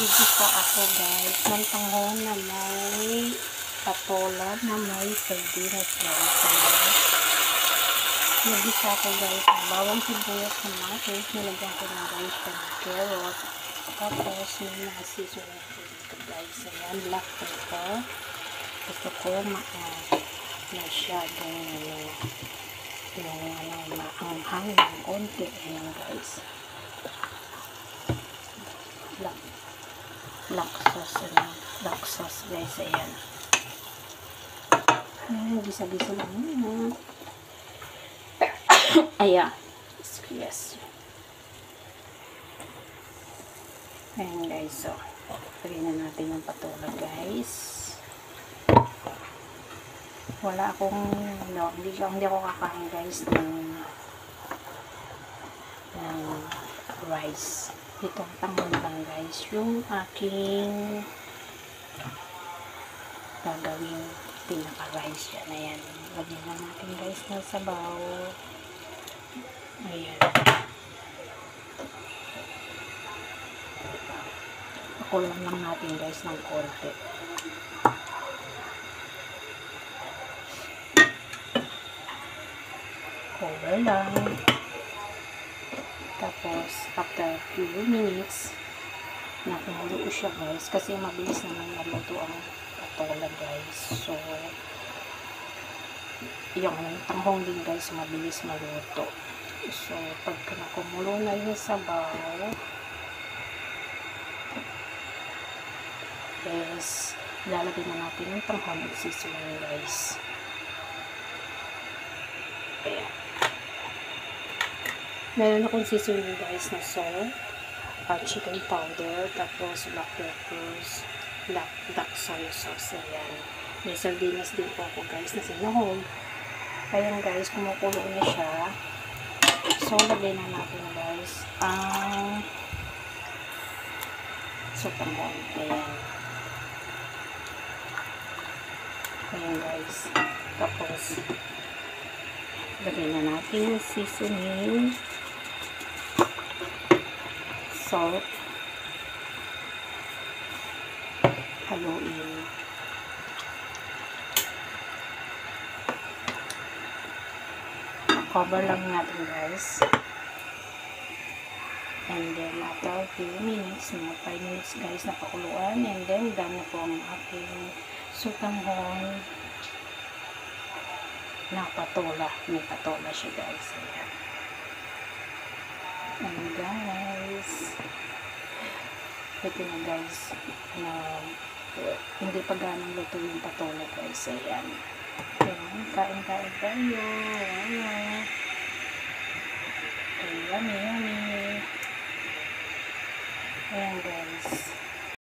Naggigisa ako guys ng tanghon na may patola na may sardinas guys. Naggisa ako guys ng bawang sibuyas, kamatis, nilagyan ko ng guys ng carrot, tapos may mga seasoning ko dito guys. Ayan, black pepper. Gusto ko masyadong maanghang ng konti. Ayan guys, black sauce guys. Ayan, gisa-gisa lang yun. Ayan, yes. Ayan guys, so lagyan na natin yung patola guys. Wala akong hindi ako kakain guys ng rice. Itong tanghon lang guys yung aking gagawin pinaka rice yan. Ayan, lagyan na natin guys ng sabaw. Ayan, pakulang lang natin guys ng konti. Cover lang. Tapos after few minutes na kumulo siya guys, kasi mabilis naman maluto ang patola guys. So yung tanghong din guys mabilis maluto. So pagka nakumulo na yung sabaw guys, lalagyan na natin yung tanghong at seasoning guys. Ayan, meron akong seasoning guys na salt, chicken powder, tapos black peppers, black soy sauce. Ayan, may sardinas din po ako guys na sinuhog. Ayan guys, kumukulo na siya. So lagay na natin guys ang tanghon. Ayan guys, tapos lagay na natin yung seasoning, salt, haluin. Cover lang natin guys. And then after a few minutes, mga 5 minutes guys na pakuluan, and then done na po ang aking sutanghon na patola. May patola siya guys. Ayan. And guys, ito na guys, hindi pa ganang luto yung patola guys. Ayan, kain tayo. Yummy. Ayan guys.